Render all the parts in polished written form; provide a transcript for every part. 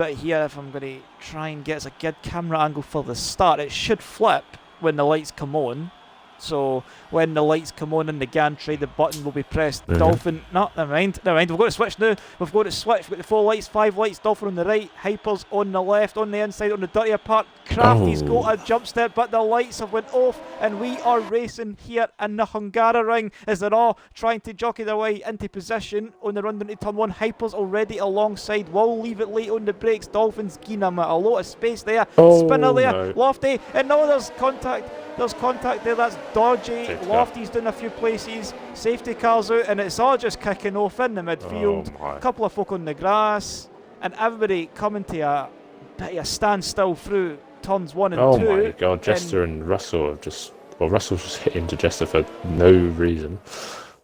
But here, if I'm going to try and get a good camera angle for the start, it should flip when the lights come on. So when the lights come on in the gantry, the button will be pressed. Dolphin, no, never mind. We've got to switch now. We've got the 4 lights, 5 lights. Dolphin on the right, Hypers on the left, on the inside, on the dirtier part. Crafty's got a jump step, but the lights have went off, and we are racing here in the Hungary ring as they're all trying to jockey their way into position on the run down to turn 1. Hypers already alongside. Will leave it late on the brakes. Dolphins gain him a lot of space there. Spinner there, no. Lofty, and now there's contact. There's contact there, that's dodgy. Lofty's doing a few places. Safety cars out, and it's all just kicking off in the midfield. A couple of folk on the grass, and everybody coming to a bit of a standstill through turns 1 and 2. Oh my god, Jester and Russell have just... Well, Russell's just hit into Jester for no reason.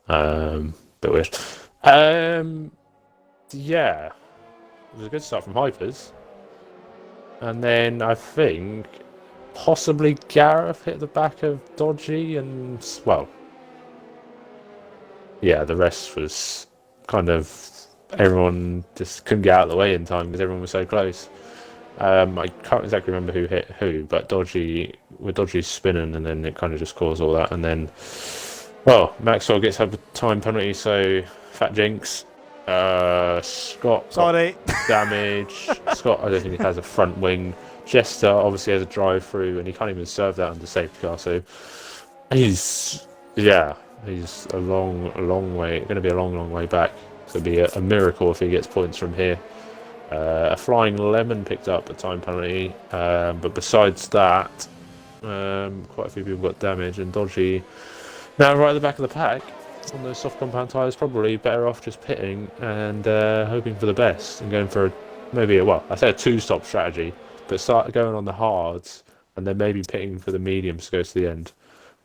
Bit weird. Yeah. It was a good start from Hypers. And then I think... possibly Gareth hit the back of Dodgy, and well, yeah, the rest was kind of everyone just couldn't get out of the way in time because everyone was so close. I can't exactly remember who hit who, but Dodgy spinning, and then it kind of just caused all that. And then, well, Maxwell gets a time penalty, so Fat Jinx. Scott damage. Scott, I don't think he has a front wing. Jester obviously has a drive through, and he can't even serve that under safety car. So he's a long way. Going to be a long way back. It's going to be a miracle if he gets points from here. A flying lemon picked up a time penalty, but besides that, quite a few people got damage. And Dodgy now right at the back of the pack on those soft compound tyres, probably better off just pitting and hoping for the best and going for I say a 2-stop strategy. But start going on the hards, and then maybe pitting for the mediums to go to the end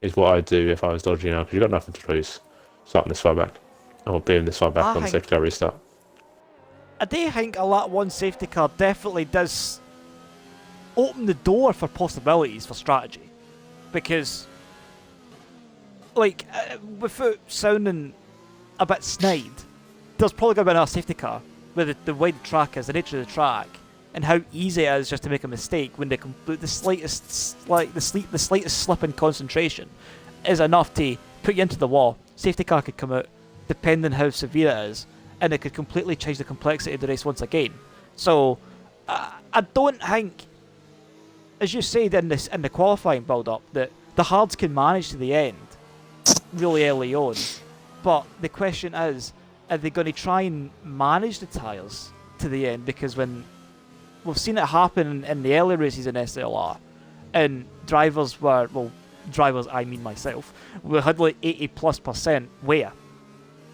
is what I'd do if I was Dodgy now, because you've got nothing to lose starting this far back, or being this far back on the safety car restart. I do think a Lat 1 safety car definitely does open the door for possibilities for strategy, because, like, without sounding a bit snide, there's probably going to be another safety car with the way the track is, the nature of the track, and how easy it is just to make a mistake when the slightest slip in concentration is enough to put you into the wall. Safety car could come out, depending how severe it is, and it could completely change the complexity of the race once again. So, I don't think, as you said in the qualifying build-up, that the hards can manage to the end really early on. But the question is, are they going to try and manage the tyres to the end? Because when we've seen it happen in the early races in SLR, and drivers, I mean myself, we had like 80+% wear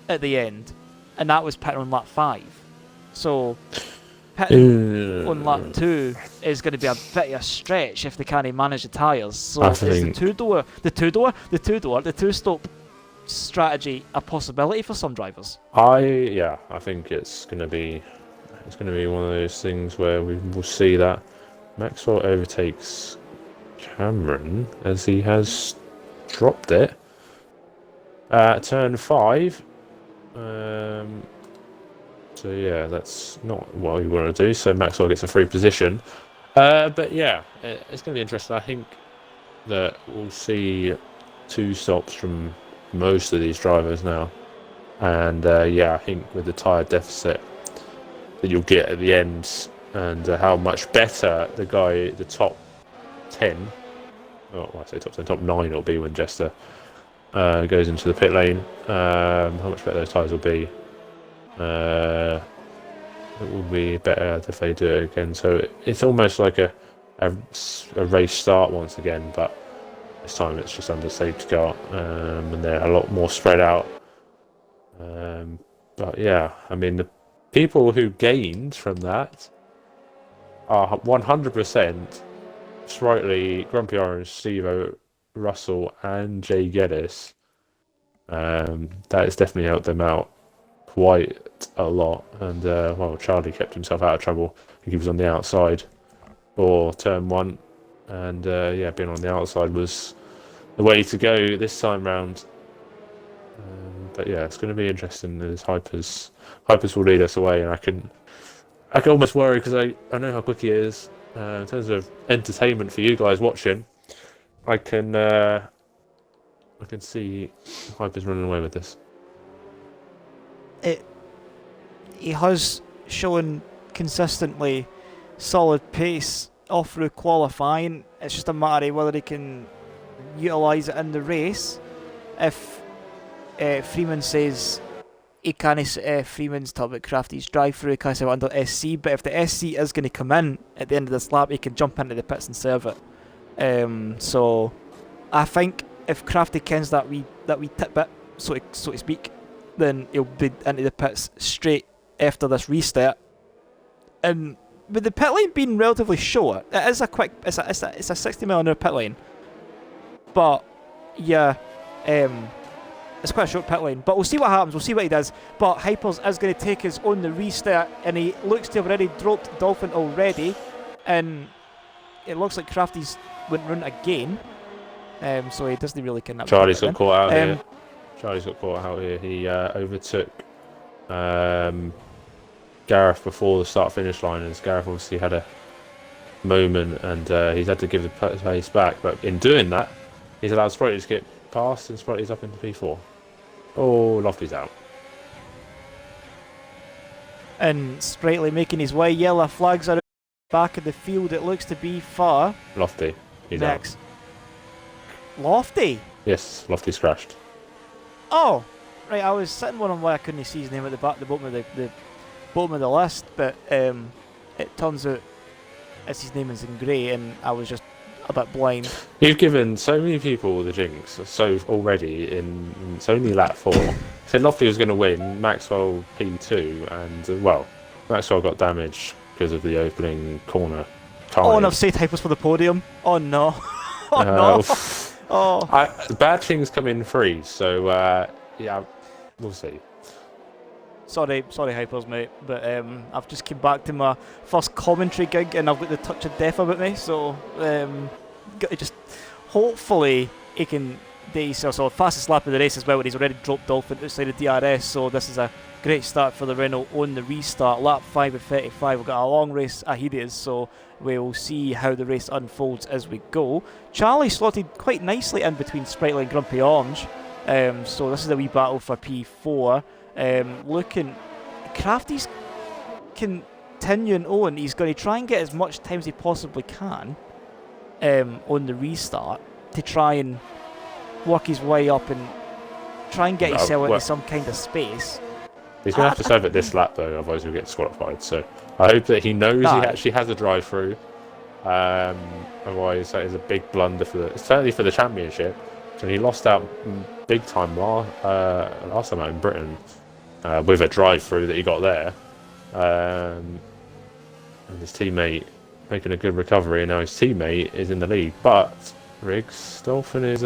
at the end, and that was pitting on lap 5. So pitting on lap 2 is going to be a bit of a stretch if they can't manage the tyres. So is the two-stop strategy a possibility for some drivers? I think it's going to be one of those things where we will see that Maxwell overtakes Cameron as he has dropped it at turn 5. So yeah, that's not what we want to do. So Maxwell gets a free position. But yeah, it's going to be interesting. I think that we'll see 2 stops from most of these drivers now. And I think with the tyre deficit that you'll get at the end, and how much better the top 10, I say top 10, top 9 will be when Jester goes into the pit lane. How much better those tyres will be. It will be better if they do it again. So it's almost like a race start once again, but this time it's just under safety car, and they're a lot more spread out. But yeah, I mean, the people who gained from that are 100% slightly Grumpy Orange, Steve Russell, and Jay Geddes. That has definitely helped them out quite a lot. And Charlie kept himself out of trouble. He was on the outside for turn 1, and being on the outside was the way to go this time round. But yeah, it's going to be interesting as Hypers will lead us away, and I can almost worry because I know how quick he is. In terms of entertainment for you guys watching, I can see Hyper's running away with this. He has shown consistently solid pace off through qualifying. It's just a matter of whether he can utilise it in the race. If Freeman says he can't, Freeman's talking about Crafty's drive-through, he can't say under SC, but if the SC is going to come in at the end of this lap, he can jump into the pits and serve it. So I think if Crafty kens that we tidbit, so to speak, then he'll be into the pits straight after this restart. And with the pit lane being relatively short, it is a quick, it's a 60 mile an hour pit lane. But yeah, it's quite a short pit lane. But we'll see what happens. We'll see what he does. But Hypers is going to take us on the restart, and he looks to have already dropped Dolphin already, and it looks like Crafty's went run again. So he doesn't really connect. Charlie's got caught out here. Charlie's got caught out here. He overtook Gareth before the start-finish line, and Gareth obviously had a moment, and he's had to give the pace back. But in doing that, he's allowed Sprightly to get past, and Sprightly's up into P4. Oh, Lofty's out. And Sprightly making his way. Yellow flags are back of the field. It looks to be far. Lofty, he's next. out. Lofty? Yes, Lofty's crashed. Oh, right. I was sitting wondering why I couldn't see his name at the bottom of the bottom of the list, but it turns out it's his name is in grey, and I was just a bit blind. You've given so many people the jinx so already in it's only lap 4. Said Lofty was going to win, Maxwell P2, and well, Maxwell got damaged because of the opening corner. Oh, and I've saved Hypers for the podium. Oh no. Oh no. Oh. Bad things come in free, so yeah, we'll see. Sorry, Hypers, mate, but I've just came back to my first commentary gig, and I've got the touch of death about me, so got to just hopefully he can do so fastest lap of the race as well, and he's already dropped Dolphin outside of DRS, so this is a great start for the Renault on the restart. Lap 5 of 35, we've got a long race ahead of us, so we'll see how the race unfolds as we go. Charlie slotted quite nicely in between Sprightly and Grumpy Orange, so this is a wee battle for P4. Looking, Crafty's continuing on. He's going to try and get as much time as he possibly can on the restart to try and work his way up and try and get himself into some kind of space. He's going to have to serve it this lap though, otherwise he'll get disqualified. So I hope that he knows he actually has a drive-through. Otherwise, that is a big blunder certainly for the championship. So he lost out big time last time out in Britain. With a drive-through that he got there, and his teammate making a good recovery, and now his teammate is in the lead. But Riggs Dolphin is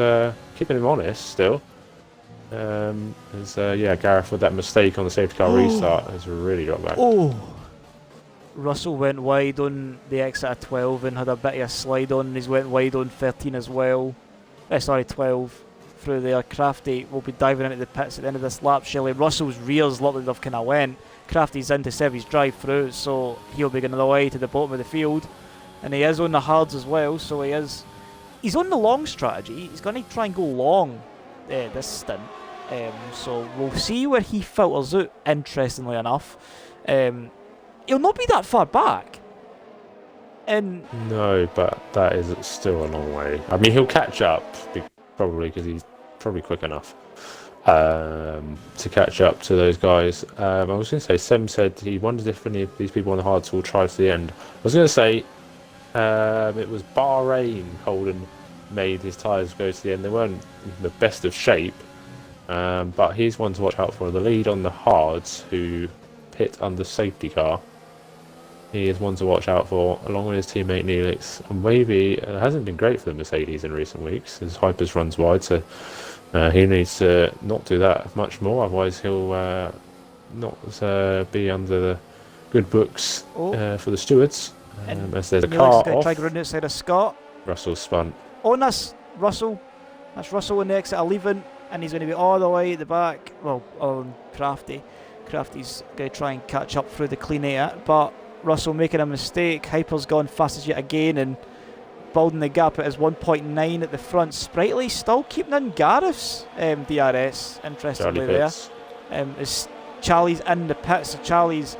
keeping him honest still. Gareth with that mistake on the safety car restart has really dropped back. Oh, Russell went wide on the exit of 12 and had a bit of a slide on, and he's went wide on 13 as well. 12. Through there, Crafty will be diving into the pits at the end of this lap. Shelley Russell's rears looked like they've kind of went. Crafty's in to serve his drive through, so he'll be going the way to the bottom of the field, and he is on the hards as well. So he's on the long strategy. He's going to try and go long this stint. So we'll see where he filters out. Interestingly enough, he'll not be that far back. And no, but that is still a long way. I mean, he'll catch up probably because he's probably quick enough to catch up to those guys. I was going to say, Sem said he wonders if any of these people on the hards will try to the end. I was going to say it was Bahrain Holden made his tyres go to the end. They weren't the best of shape, but he's one to watch out for. The lead on the hards, who pit under safety car. He is one to watch out for, along with his teammate Neelix. And maybe it hasn't been great for the Mercedes in recent weeks. His Hypers runs wide, so he needs to not do that much more. Otherwise, he'll not be under the good books for the stewards. As there's a car off. Try to run outside of Scott. Russell spun. Oh, and that's Russell. That's Russell on the exit of leaving, and he's going to be all the way at the back. Well, Crafty. Crafty's going to try and catch up through the clean air, but Russell making a mistake. Hyper's gone fastest yet again and building the gap at his 1.9 at the front. Sprightly still keeping in Gareth's DRS, interestingly Charlie there. Pitts. As Charlie's in the pits, so Charlie's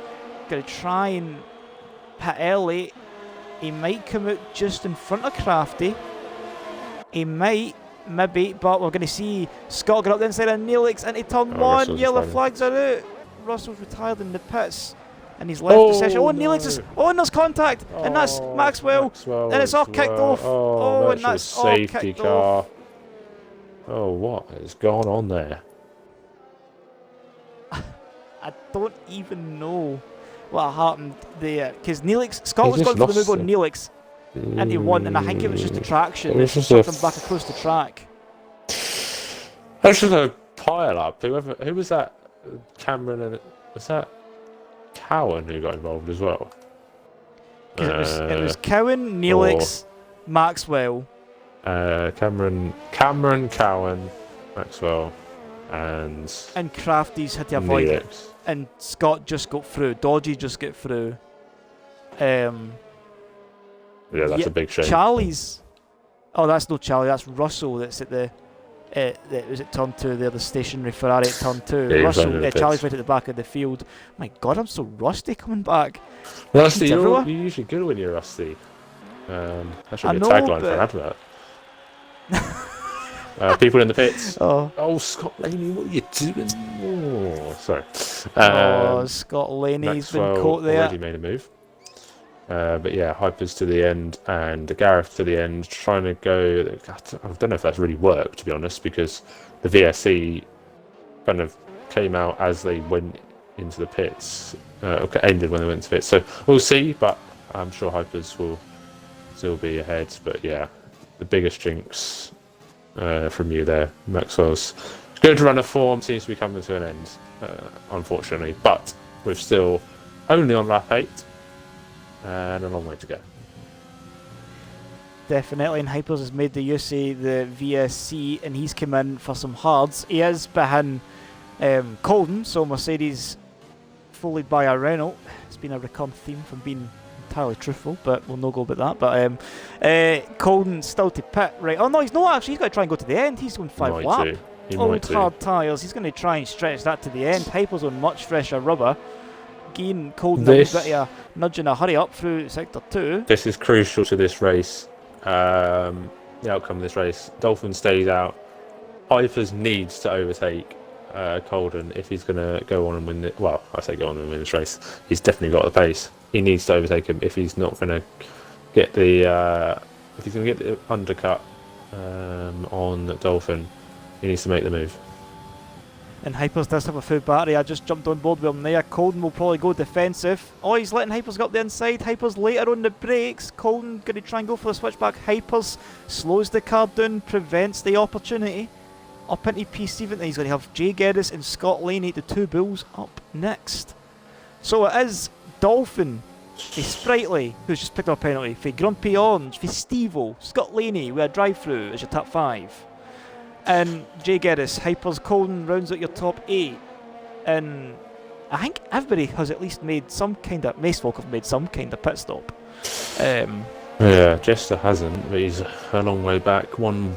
going to try and pit early. He might come out just in front of Crafty. He might, maybe, but we're going to see Scott get up the inside of Neelix into turn 1. Russell's Yellow fine. flags are out. Russell's retired in the pits. And he's left the session. Oh, and Neelix is. Oh, and there's contact. And that's Maxwell. And it's all kicked off. Oh, and that's all safety kicked car. off. Oh, what is going on there? I don't even know what happened there. Because Scott was just going for the move lost on it. Neelix. And he won. And I think it was just a traction. It was It just took a him back across the track. That's just a pile up. Who was that? Cameron and was that Cowan who got involved as well? 'Cause it was Cowan, Neelix, Maxwell. Cameron, Cowan, Maxwell, and Crafty's had to avoid it. Neelix. And Scott just got through. Dodgy just got through. Yeah, that's a big shame. Charlie's. Oh, that's no Charlie. That's Russell. That's at the. That was at turn 2 there. The stationary Ferrari at turn 2. Yeah, Russell. Charlie's right at the back of the field. My God, I'm so rusty coming back. Rusty, It's everywhere. you're usually good when you're rusty. That should I be a know, tagline for an advert. People in the pits. Oh, Scott Laney, what are you doing? Oh, sorry. Scott Laney's been Maxwell caught there. already made a move. But yeah, Hypers to the end and Gareth to the end, trying to go. I don't know if that's really worked, to be honest, because the VSC kind of came out as they went into the pits, ended when they went to pits. So we'll see, but I'm sure Hypers will still be ahead. But yeah, the biggest jinx from you there, Maxwell's good run of form seems to be coming to an end, unfortunately. But we're still only on lap 8. And a long way to go. Definitely, and Hypers has made the use of the VSC, and he's come in for some hards. He is behind Colden, so Mercedes followed by a Renault. It's been a recurrent theme from being entirely truthful, but we'll not go about that. But Colden still to pit, right? Oh no, he's not actually. He's got to try and go to the end. He's going 5 lap. Old hard tyres. He's going to try and stretch that to the end. Hypers on much fresher rubber. Again, Colden a bit of a nudge and a hurry up through sector 2. This is crucial to this race. The outcome of this race. Dolphin stays out. Hypers needs to overtake Colden if he's going to go on and win it. Well, I say go on and win this race. He's definitely got the pace. He needs to overtake him if he's not going to get the if he's going to get the undercut on Dolphin. He needs to make the move. And Hypers does have a full battery. I just jumped on board with him there. Colden will probably go defensive. Oh, he's letting Hypers go up the inside. Hypers later on the brakes. Colden going to try and go for the switchback. Hypers slows the car down, prevents the opportunity. Up into P7. He's going to have Jay Geddes and Scott Laney, the two bulls, up next. So it is Dolphin, for Sprightly, who's just picked up a penalty, for Grumpy Orange, for Steve-O, Scott Laney with a drive-through as your top 5. And Jay Geddes, Hypers, Colden rounds out your top 8. And I think everybody has at least made some kind of... Macefolk have made some kind of pit stop. Yeah, Jester hasn't, but he's a long way back. One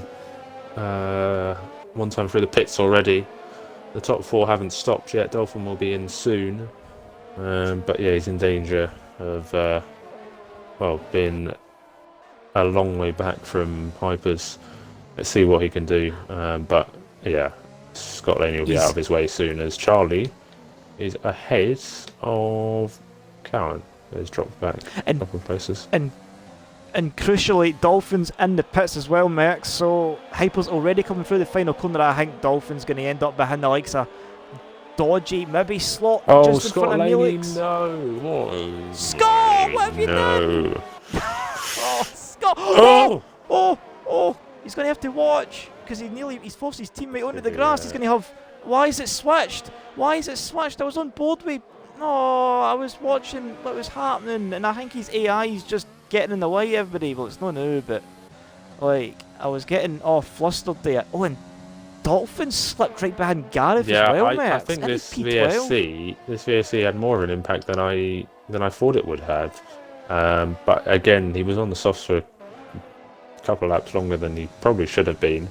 time through the pits already. The top 4 haven't stopped yet. Dolphin will be in soon. But yeah, he's in danger of being a long way back from Hypers. Let's see what he can do. But yeah, Scott Laney will be out of his way soon as Charlie is ahead of Cowan. He's dropped back a couple of places. And crucially, Dolphin's in the pits as well, Merck. So Hyper's already coming through the final corner. I think Dolphin's going to end up behind the likes of Dodgy, maybe Slot just in Scott front of Laney, Neelix. no. What? Scott, what have you done? Oh, Scott! Oh! He's going to have to watch because he's forced his teammate onto the grass. He's going to have. Why is it switched? I was on board with. No, I was watching what was happening, and I think his AI is just getting in the way of everybody. Well, it's not now, but like I was getting all flustered there. Oh, and Dolphin slipped right behind Gareth as well, mate. I think this VSC had more of an impact than I than I thought it would have. But again, he was on the softs for a couple of laps longer than he probably should have been.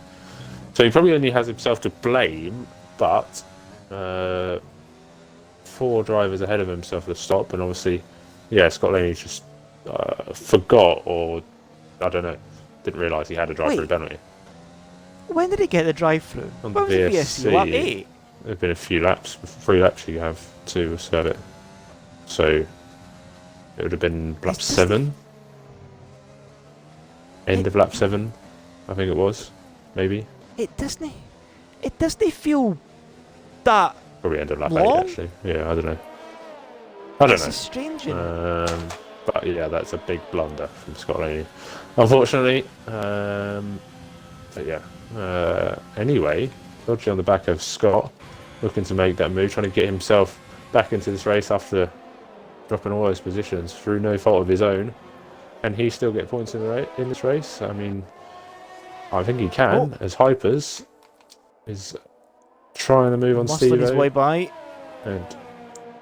So he probably only has himself to blame, but 4 drivers ahead of himself at the stop, and obviously, yeah, Scott Laney just forgot, or I don't know, didn't realise he had a drive-through Wait. penalty. When did he get the drive-through? On When the was the VSC? Lap 8? There've been a few laps, 3 laps you have to serve it. So it would have been lap 7. End of lap 7, I think it was, maybe. It doesn't feel that Probably end of lap long? 8, actually. Yeah, I don't know. I don't This know. is strange. You But yeah, that's a big blunder from Scott Laney, unfortunately. But yeah. Anyway, dodgy on the back of Scott, looking to make that move, trying to get himself back into this race after dropping all those positions through no fault of his own, and he still get points in this race. I mean, I think he can, as Hypers is trying to move on muscling his way Steve-O, by. and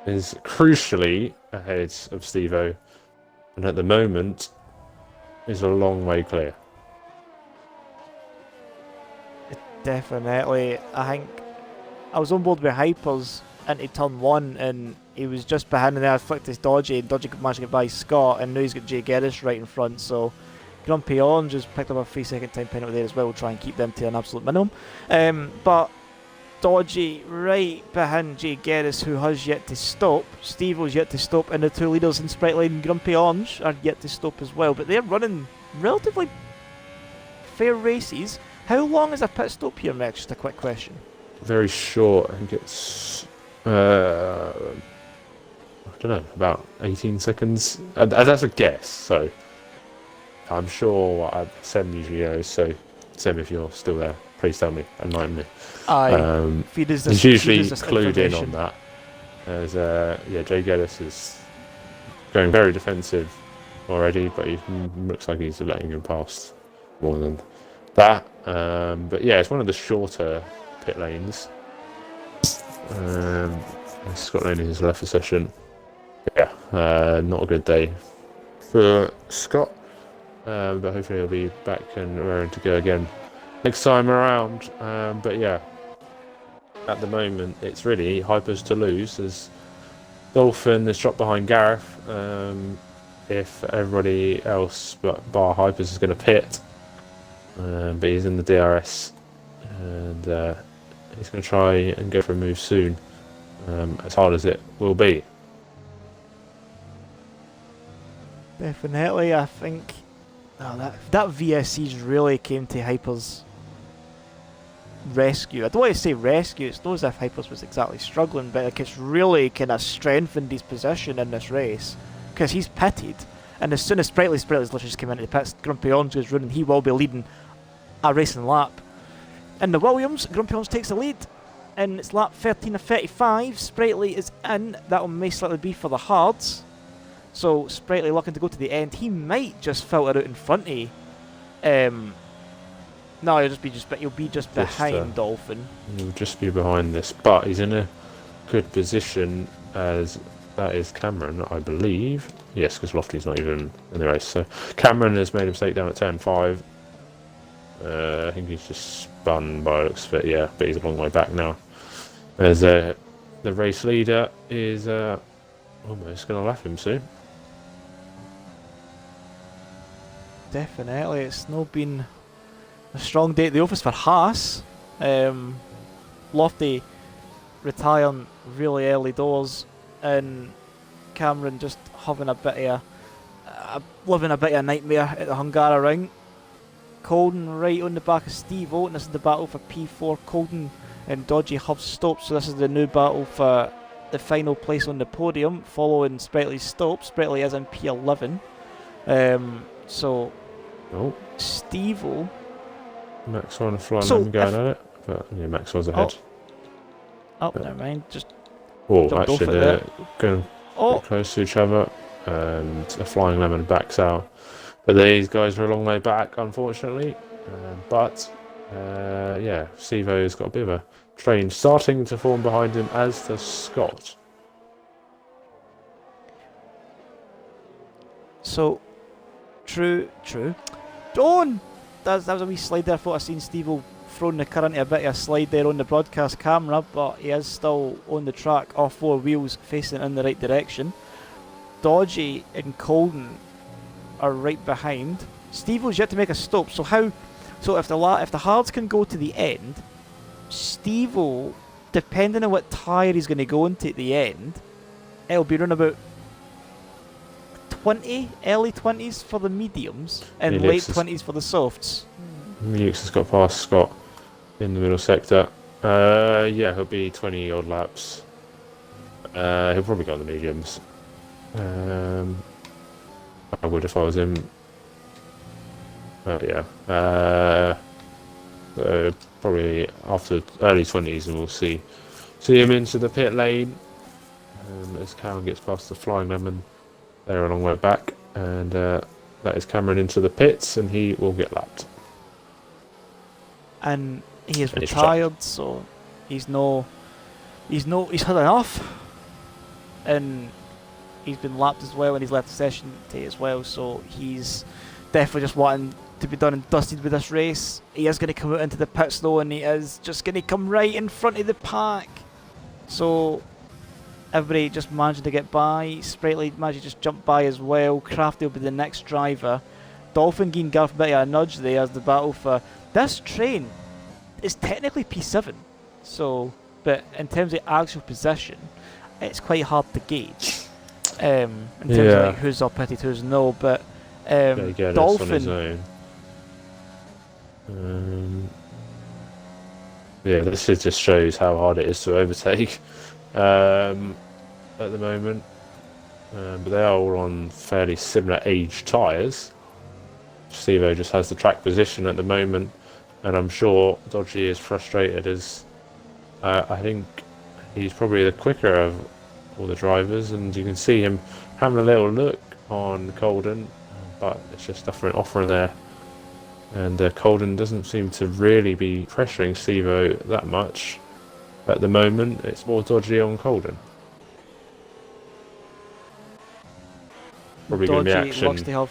is crucially ahead of Steve-O, and at the moment is a long way clear. Definitely. I think I was on board with Hypers into turn 1, and he was just behind, and then I flicked his Dodgy, and Dodgy managed to get by Scott, and now he's got Jay Geddes right in front, so Grumpy Orange has picked up a 3-second time penalty there as well. We'll try and keep them to an absolute minimum. But Dodgy right behind Jay Geddes, who has yet to stop. Steve-O's yet to stop, and the 2 leaders in Sprightly and Grumpy Orange are yet to stop as well, but they're running relatively fair races. How long is a pit stop here, Max? Just a quick question. Very short. I think it's I don't know, about 18 seconds. That's a guess, so I'm sure what Sem usually knows. So Sem, if you're still there, please tell me, enlighten me. Aye. Feed us this, He's usually feed us this clued in information. on that. As Jay Geddes is going very defensive already, but he looks like he's letting him pass more than that. But yeah, it's one of the shorter pit lanes. Scott Lane has left the session. Yeah, not a good day for Scott, but hopefully he'll be back and raring to go again next time around. But yeah, at the moment it's really Hypers to lose, as Dolphin is dropped behind Gareth. If everybody else but bar Hypers is going to pit, but he's in the DRS, and he's going to try and go for a move soon, as hard as it will be. Definitely, I think that VSC's really came to Hyper's rescue. I don't want to say rescue, it's not as if Hypers was exactly struggling, but like it's really kind of strengthened his position in this race, because he's pitted, and as soon as Sprightly's literally just came into the pits, Grumpy Orange goes running, he will be leading a racing lap. In the Williams, Grumpy Orange takes the lead, and it's lap 13 of 35, Sprightly is in, that will most likely be for the hards. So Sprightly looking to go to the end. He might just filter out in front of. No, he'll be just behind Dolphin. He'll just be behind this, but he's in a good position, as that is Cameron, I believe. Yes, because Lofty's not even in the race. So Cameron has made a mistake down at turn 5. I think he's just spun by looks of it. Yeah, but he's a long way back now. As the race leader is almost going to lap him soon. Definitely, it's not been a strong day at the office for Haas. Lofty retiring really early doors, and Cameron just having a bit of living a bit of a nightmare at the Hungary ring. Colden right on the back of Steve-O, and this is the battle for P4. Colden and Dodgy have stopped, so this is the new battle for the final place on the podium, following Sprightly's stop. Sprightly is in P11. So Steve-O, Max on a flying lemon going at it, but yeah, Max was ahead. Never mind. Just actually they're going close to each other, and a flying lemon backs out. But these guys are a long way back, unfortunately. Steve-O's got a bit of a train starting to form behind him, as does Scott. So, true. Don't! That was a wee slide there. I thought I seen Steve-O throwing the car into a bit of a slide there on the broadcast camera, but he is still on the track, all four wheels facing in the right direction. Dodgy and Colden are right behind. Steve-O's yet to make a stop, so if the hards can go to the end, Steve-O, depending on what tyre he's going to go into at the end, it'll be around about 20, early 20s for the mediums and late 20s for the softs. Nukes has got past Scott in the middle sector. Yeah, he'll be 20 odd laps. He'll probably go on the mediums. I would if I was him. Yeah. Probably after early 20s, and we'll see him into the pit lane. As Karen gets past the Flying Lemon, they're a long way back, and that is Cameron into the pits, and he will get lapped. And he is retired, so he's had enough, and he's been lapped as well, and he's left the session today as well. So he's definitely just wanting to be done and dusted with this race. He is going to come out into the pits though, and he is just going to come right in front of the pack. So everybody just managing to get by. Sprightly managed to just jump by as well. Crafty will be the next driver. Dolphin giving Gareth a bit of a nudge there as the battle for this train is technically P7. So, but in terms of actual position, it's quite hard to gauge. In terms of like who's up pitted, who's no. But Dolphin. This just shows how hard it is to overtake at the moment. But they are all on fairly similar age tyres. Steve-O just has the track position at the moment, and I'm sure Dodgy is frustrated as I think he's probably the quicker of all the drivers, and you can see him having a little look on Colden, but it's just offering there. And Colden doesn't seem to really be pressuring Steve-O that much at the moment. It's more Dodgy on Colden. Probably going to be action. Going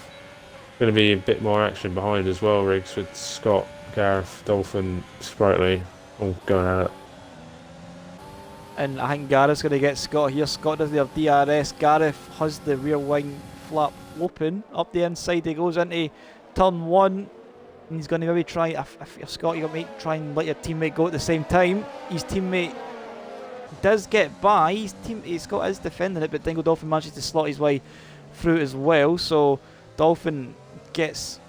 to be a bit more action behind as well, Riggs, with Scott, Gareth, Dolphin, Sprightly all going at it. And I think Gareth's going to get Scott here. Scott doesn't have DRS. Gareth has the rear wing flap open. Up the inside he goes into turn one. And he's going to maybe try, if you're Scott, you're going to try and let your teammate go at the same time. His teammate does get by. Scott is defending it, but Dingo Dolphin manages to slot his way through as well. So Dolphin gets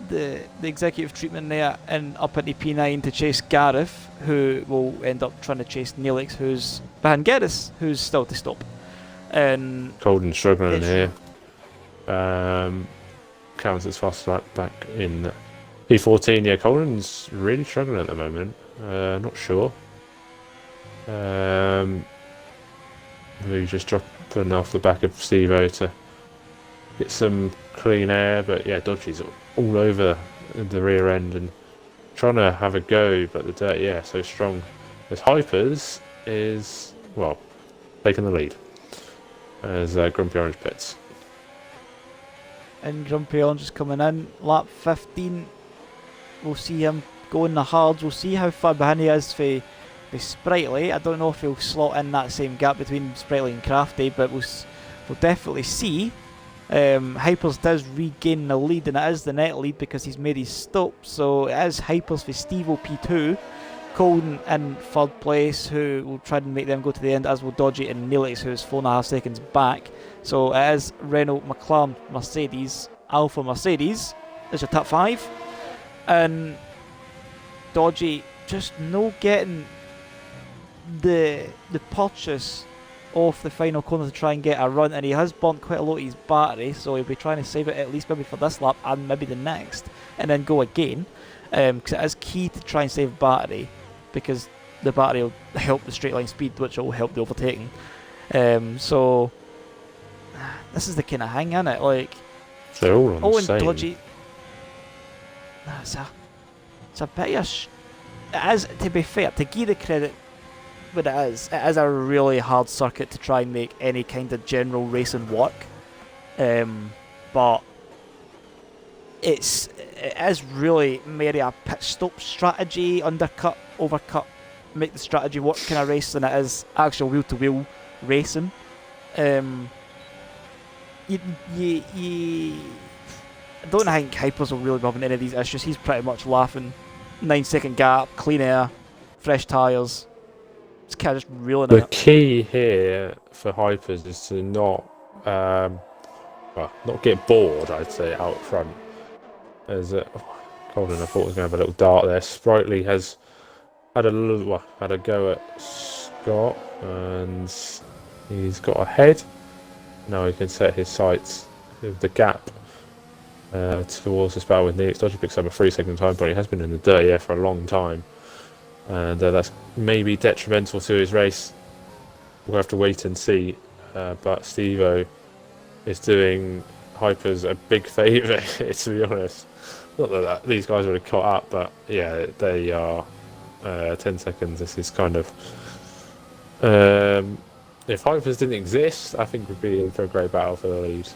the executive treatment there and up into P9 to chase Gareth, who will end up trying to chase Neelix, who's behind Geddes, who's still to stop. And Colden struggling in here. Counts as fast lap back in P14. Yeah, Colden's really struggling at the moment. Not sure. He's just dropping off the back of Steve-O to get some clean air, but yeah, Dodgy's all over the rear end and trying to have a go, but the dirt, so strong. As Hypers is, taking the lead as Grumpy Orange pits. And Grumpy Orange is coming in, lap 15. We'll see him go in the hards. We'll see how far behind he is for Sprightly. I don't know if he'll slot in that same gap between Sprightly and Crafty, but we'll definitely see. Hypers does regain the lead, and it is the net lead because he's made his stop. So it is Hypers for Steve-O P2, Colden in third place, who will try and make them go to the end, as will Dodgy and Neelix, who's 4.5 seconds back. So it is Renault, McLaren, Mercedes, Alpha Mercedes is your top 5, and Dodgy just no getting the purchase off the final corner to try and get a run, and he has burnt quite a lot of his battery, so he'll be trying to save it at least maybe for this lap and maybe the next, and then go again, because it is key to try and save battery, because the battery will help the straight line speed, which will help the overtaking. So this is the kind of hang, innit? Like, they're all on the same. Dodgy. It's a bit of it is, to be fair, to give the credit what it is a really hard circuit to try and make any kind of general racing work. but it is really maybe a pit stop strategy, undercut, overcut, make the strategy work kind of race than it is actual wheel-to-wheel racing. You I don't think Hypers will really be having any of these issues. He's pretty much laughing. 9-second gap, clean air, fresh tyres. It's kind of just reeling The it. key here for Hypers is to not get bored, I'd say, out front. As Colin, I thought was going to have a little dart there. Sprightly has had a go at Scott, and he's got ahead. Now he can set his sights with the gap towards this battle with Neelix. Dodgy picks up a 3-second time, but he has been in the dirt here for a long time, and that's maybe detrimental to his race. We'll have to wait and see. But Steve-O is doing Hypers a big favour, to be honest. Not that these guys would have caught up, but yeah, they are 10 seconds. This is kind of... if Hypers didn't exist, I think we'd be in for a great battle for the lead.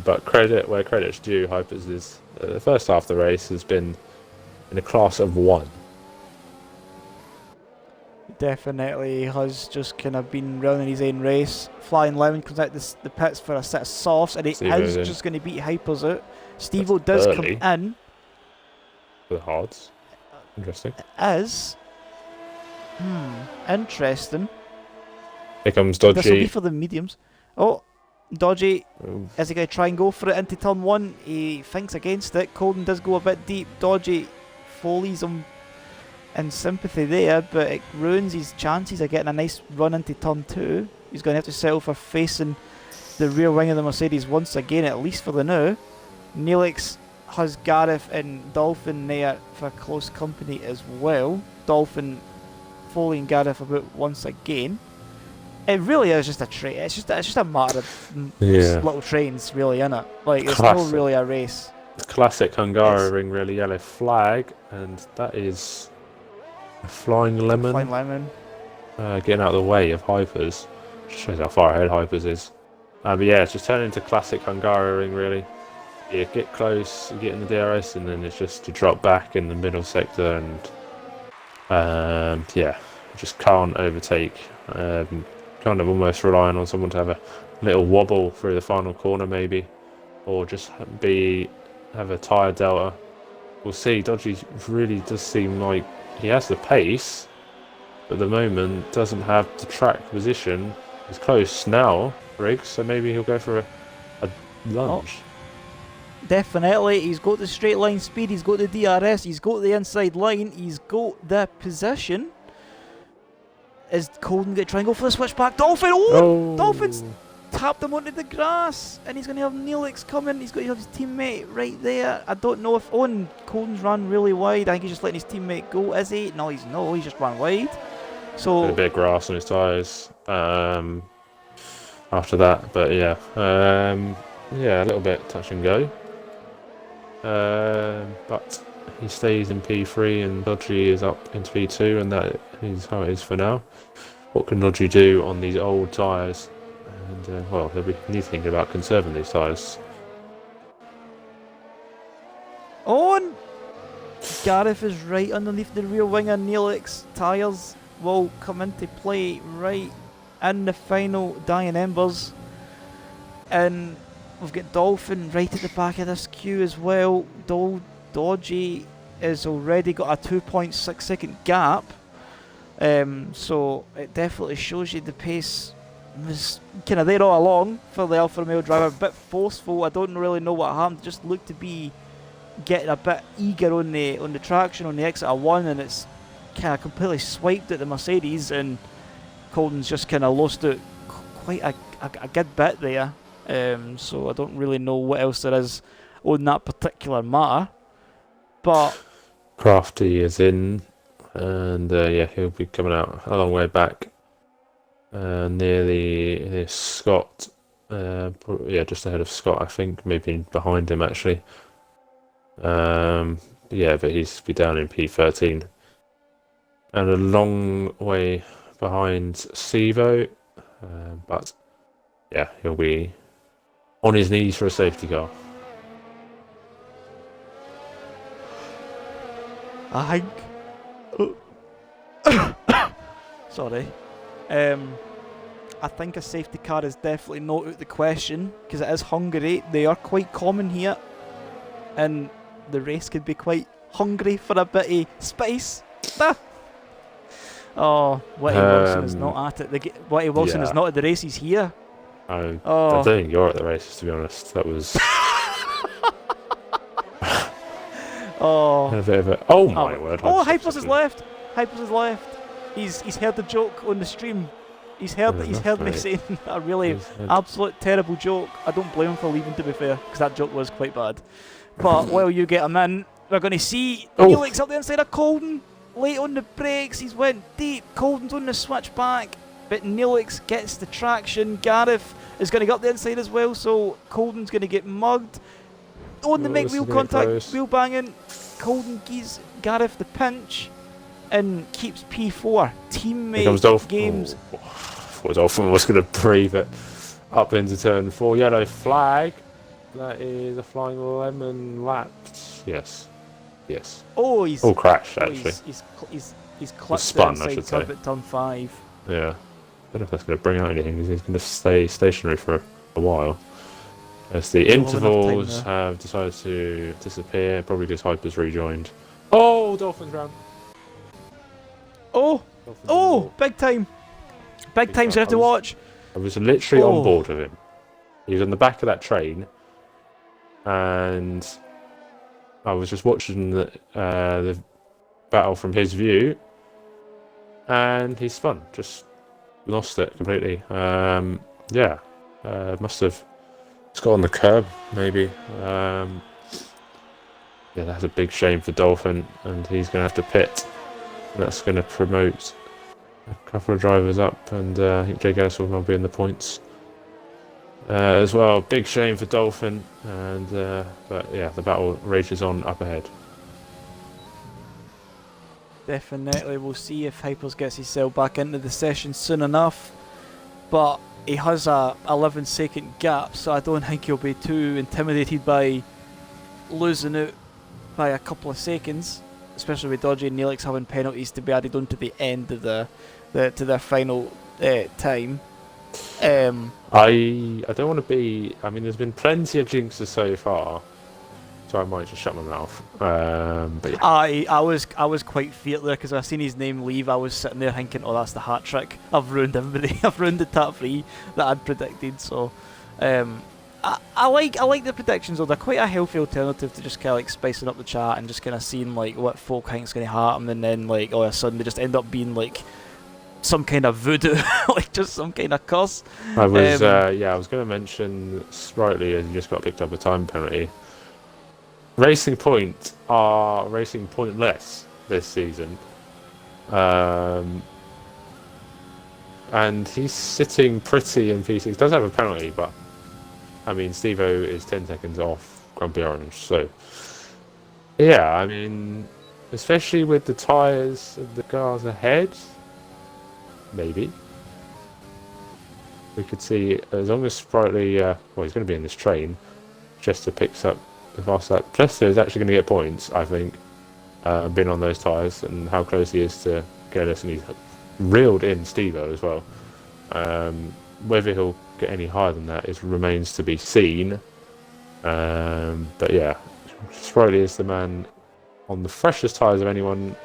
But credit where credit's due, Hypers is... the first half of the race has been in a class of 1. Definitely has just kind of been running his own race. Flying Lemon comes out the pits for a set of softs, and he Steve-O's is in. just going to beat Hypers out. Steve-O does early. come in. For the hards. Interesting. Is interesting. Here comes This will be Dodgy. for the mediums. Oh, Dodgy. Oh, Is he going to try and go for it into turn 1? He thinks against it. Colden does go a bit deep. Dodgy follies him in sympathy there, but it ruins his chances of getting a nice run into turn 2. He's going to have to settle for facing the rear wing of the Mercedes once again, at least for the now. Neelix has Gareth and Dolphin there for close company as well. Dolphin following Gareth about once again. It really is just a train. It's just a matter of little trains, really, innit? Like it's not really a race. Classic Hungary really yellow flag, and that is a Flying Lemon. Flying Lemon. Getting out of the way of Hypers. Shows how far ahead Hypers is. But yeah, it's just turning into classic Hungary really. You get close, you get in the DRS, and then it's just to drop back in the middle sector, and yeah, just can't overtake. Kind of almost relying on someone to have a little wobble through the final corner maybe, or just have a tyre delta. We'll see. Dodgy really does seem like he has the pace, but at the moment doesn't have the track position. He's close now, Riggs, so maybe he'll go for a lunge. Oh. Definitely, he's got the straight line speed, he's got the DRS, he's got the inside line, he's got the position. Is Colden going to try and go for the switchback? Dolphin! Oh! Dolphin's tapped him onto the grass, and he's going to have Neelix coming. He's got to have his teammate right there. I don't know if Colden's run really wide. I think he's just letting his teammate go. Is he? No, he's not. He's just run wide. So a bit of grass on his tyres after that, but yeah, a little bit touch and go. But he stays in P3 and Dodgy is up into P2, and that is how it is for now. What can Dodgy do on these old tyres? And well, they'll need to think about conserving these tyres. on! Gareth is right underneath the rear wing of Neelix. Tyres will come into play right in the final dying embers. And we've got Dolphin right at the back of this queue as well. Dodgy has already got a 2.6 second gap. So it definitely shows you the pace was kind of there all along for the Alfa Romeo driver. A bit forceful. I don't really know what happened. Just looked to be getting a bit eager on the traction on the exit of 1, and it's kind of completely swiped at the Mercedes, and Colden's just kind of lost it quite a good bit there. So I don't really know what else there is on that particular matter. But Crafty is in, and yeah, he'll be coming out a long way back near Scott. Yeah, just ahead of Scott, I think, maybe behind him actually. Yeah, but he's be down in P13 and a long way behind Sivo, but yeah, he'll be on his knees for a safety car. I think. Sorry. I think a safety car is definitely not out the question because it is Hungary. They are quite common here, and the race could be quite hungry for a bit of spice. Oh, Whitty Wilson is not at it. Whitty Wilson is not at the race. He's here. I don't think you're at the races, to be honest. That was. A bit of a. Oh my word! Oh, Hypers has left. Hypers has left. He's heard the joke on the stream. He's heard me saying a really absolute terrible joke. I don't blame him for leaving, to be fair, because that joke was quite bad. But while you get him in, we're going to see Neelix up the inside of Colden. Late on the brakes, he's went deep. Colden's on the switch back, but Neelix gets the traction. Gareth is going to go up the inside as well, so Colden's going to get mugged. On the make wheel contact, wheel banging. Colden gives Gareth the pinch and keeps P4. Teammate games. I thought Dolphin was going to breathe it up into turn 4. Yellow flag. That is a flying lemon lapped. Yes. Oh, he's all crashed actually. He's clutched spun, inside curb at turn 5. Yeah. I don't know if that's going to bring out anything because he's going to stay stationary for a while. As the intervals have decided to disappear, probably because Hyper's rejoined. Oh, Dolphins round. Big time. Big time's going to have to watch. I was literally on board with him. He was on the back of that train, and I was just watching the battle from his view, and he spun. Just lost it completely. Must have just got on the curb, maybe. That's a big shame for Dolphin, and he's going to have to pit. And that's going to promote a couple of drivers up, and I think Jay Gaddis will be in the points as well. Big shame for Dolphin, and but yeah, the battle rages on up ahead. Definitely, we'll see if Hypers gets himself back into the session soon enough, but he has a 11-second gap, so I don't think he'll be too intimidated by losing out by a couple of seconds, especially with Dodgy and Neelix having penalties to be added on to the end of to their final time. I don't want to be. I mean, there's been plenty of jinxes so far, so I might just shut my mouth. But yeah. I was quite feared there because I seen his name leave. I was sitting there thinking, oh, that's the hat trick. I've ruined everybody. I've ruined the top 3 that I'd predicted. So, I like the predictions though. They're quite a healthy alternative to just kind of like spicing up the chat and just kind of seeing like what folk think's going to happen, and then like all of a sudden they just end up being like some kind of voodoo, like just some kind of curse. I was I was going to mention sprightly as you just got picked up a time penalty. Racing Point are racing pointless this season, and he's sitting pretty in P6. Does have a penalty, but I mean Steve-O is 10 seconds off Grumpy Orange, so yeah, I mean, especially with the tyres of the cars ahead, maybe we could see, as long as Sprightly, he's going to be in this train. Chester picks up the fast lap. Chester is actually going to get points, I think, being on those tyres and how close he is to Geddis, and he's reeled in Steve-O as well. Whether he'll get any higher than that remains to be seen. But yeah, Sprightly is the man on the freshest tyres of anyone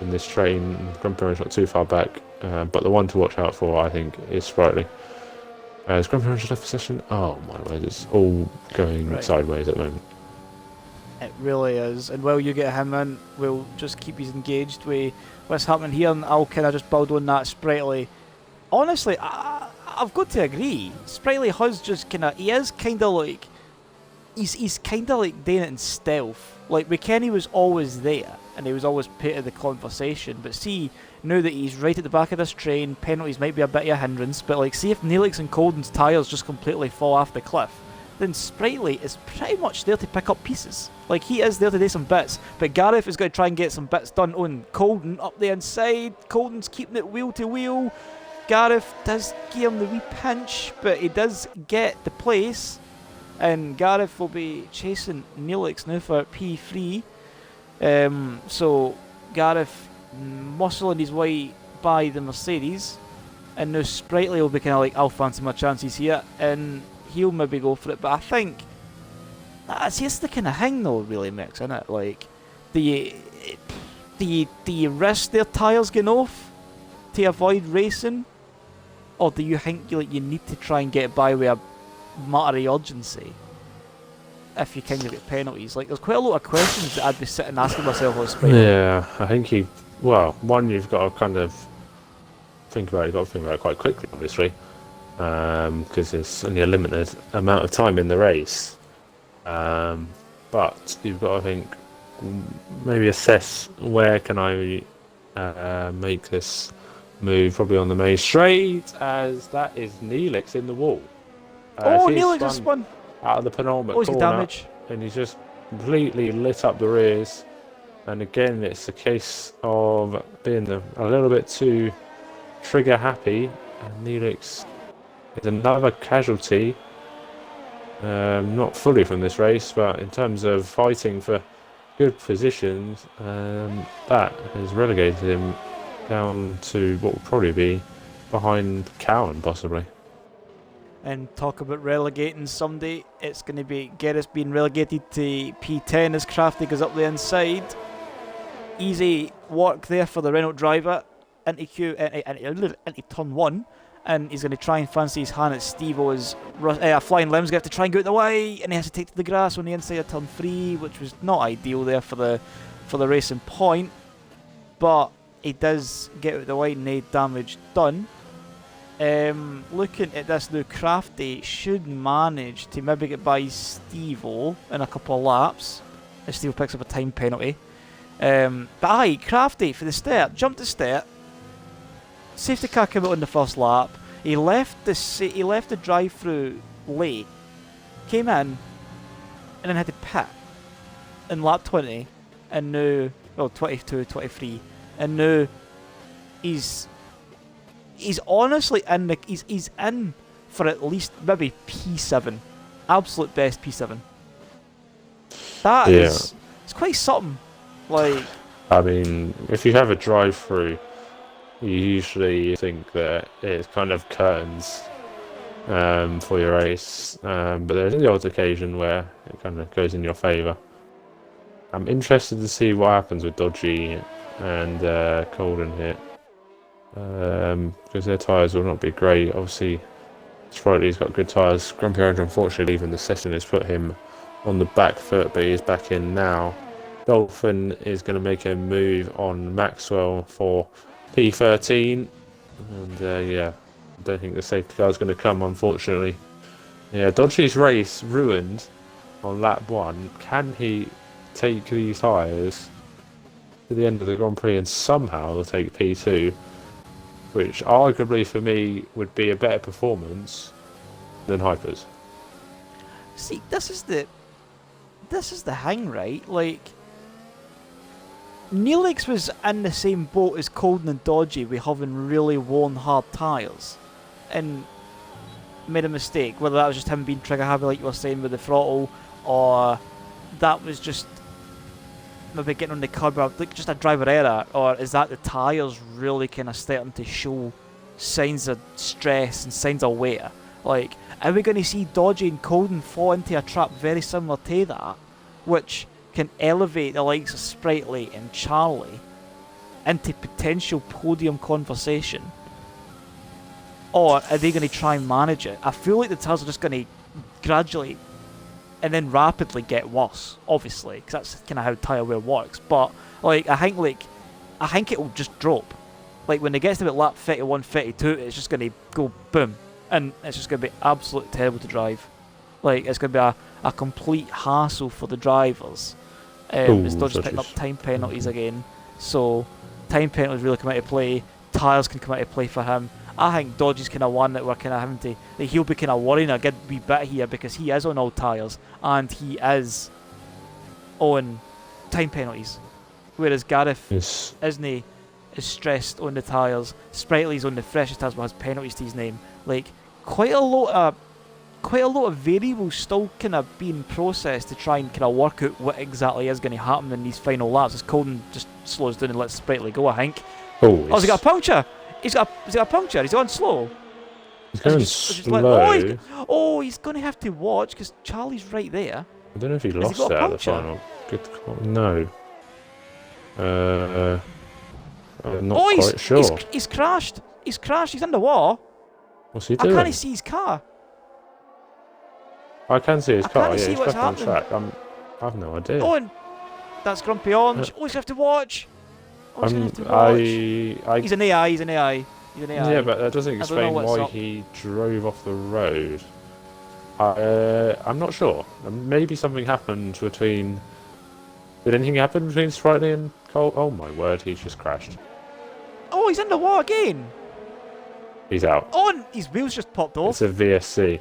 in this train. Grumpy Orange not too far back, but the one to watch out for, I think, is Sprightly. Is Grumpy Orange left possession? Oh my word, it's all going sideways at the moment. It really is, and while you get him in, we'll just keep you engaged with what's happening here, and I'll kind of just build on that. Sprightly, honestly, I've got to agree, Sprightly has just he is kind of like, he's kind of like doing it in stealth. Like, McKenny was always there, and he was always part of the conversation, but see, now that he's right at the back of this train, penalties might be a bit of a hindrance, but like, see if Neelix and Colden's tyres just completely fall off the cliff, then Sprightly is pretty much there to pick up pieces. Like, he is there to do some bits, but Gareth is going to try and get some bits done on Colden up the inside. Colden's keeping it wheel to wheel. Gareth does give him the wee pinch, but he does get the place, and Gareth will be chasing Neelix now for P3. So Gareth muscling his way by the Mercedes, and now Sprightly will be kind of like, I'll fancy my chances here, and he'll maybe go for it. But I think that's just the kind of thing, though, really, Mix, isn't it? Like, do you risk their tyres getting off to avoid racing, or do you think you need to try and get by with a matter of urgency if you kind of get penalties? Like, there's quite a lot of questions that I'd be sitting asking myself on Sprightly. Yeah, I think one, you've got to kind of think about it. You've got to think about it quite quickly, obviously, because there's only a limited amount of time in the race. But you've got to think, maybe assess where can I make this move, probably on the main straight, as that is Neelix in the wall. Neelix has spun out of the penultimate his corner, damage. and he's just completely lit up the rears. And again, it's a case of being a little bit too trigger happy, and Neelix is another casualty. Not fully from this race, but in terms of fighting for good positions, that has relegated him down to what will probably be behind Cowan, possibly. And talk about relegating someday, it's going to be Gerris being relegated to P10 as Crafty goes up the inside. Easy work there for the Renault driver into turn 1, and he's going to try and fancy his hand at Steve-O's flying limbs. Going to have to try and get out the way, and he has to take to the grass on the inside of turn 3, which was not ideal there for the racing point. But he does get out the way, no damage done. Looking at this now, Crafty should manage to maybe get by Steve-O in a couple of laps if Steve picks up a time penalty. But aye, Crafty for the start, jumped the start. Safety car came out on the first lap. He left the drive-through late, came in, and then had to pit in lap 20, and now 22, 23, and now he's honestly in he's in for at least maybe P7, absolute best P7. That is, it's quite something. Like, I mean, if you have a drive-through, you usually think that it's kind of curtains for your race, but there's the odd occasion where it kind of goes in your favour. I'm interested to see what happens with Dodgy and Colden here, because their tyres will not be great. Obviously, Sprightly's got good tyres. Grumpy Orange, unfortunately, leaving the session has put him on the back foot, but he's back in now. Dolphin is going to make a move on Maxwell for P13, and I don't think the safety car is going to come, unfortunately. Yeah, Dodgy's race ruined on lap 1. Can he take these tyres to the end of the Grand Prix and somehow take P2, which arguably for me would be a better performance than Hyper's? See, this is the hang, right? Like, Neelix was in the same boat as Colden and Dodgy with having really worn hard tyres, and made a mistake, whether that was just him being trigger happy like you were saying with the throttle, or that was just maybe getting on the curb, like just a driver error, or is that the tyres really kind of starting to show signs of stress and signs of wear? Like, are we going to see Dodgy and Colden fall into a trap very similar to that, which can elevate the likes of Sprightly and Charlie into potential podium conversation? Or are they going to try and manage it? I feel like the tyres are just going to gradually and then rapidly get worse, obviously, because that's kind of how tyre wear works. But like, I think it will just drop. Like, when it gets to about lap 31, 32, it's just going to go boom, and it's just going to be absolutely terrible to drive. Like, it's going to be a complete hassle for the drivers. It's not just picking up time penalties again. So, time penalties really come into play. Tyres can come into play for him. I think Dodgy's kind of one that we're kind of having to... that he'll be kind of worrying a good wee bit here, because he is on all tyres, and he is on time penalties. Whereas Gareth isn't is stressed on the tyres. Sprightly's on the freshest tyres but has penalties to his name. Like, quite a lot quite a lot of variables still kind of being processed to try and kind of work out what exactly is going to happen in these final laps. As Colden just slows down and lets Sprightly go, I think. Oh, Has he got a puncture? Has he got a puncture? He's on slow. He's going slow. He's going to have to watch because Charlie's right there. I don't know if he lost it at the final. Good call. No. I'm not quite sure. He's crashed. He's crashed. He's underwater. What's he doing? I can't see his car. I can see his car. See he's what's back on happening. track. I have no idea. Oh, and that's Grumpy Orange. He's going to have to watch. He's an AI. He's an AI. Yeah, but that doesn't explain why he drove off the road. I'm not sure. Maybe something happened between... Did anything happen between Sprightly and Cole? Oh my word, he's just crashed. Oh, he's underwater again. He's out. Oh, and his wheels just popped off. It's a VSC.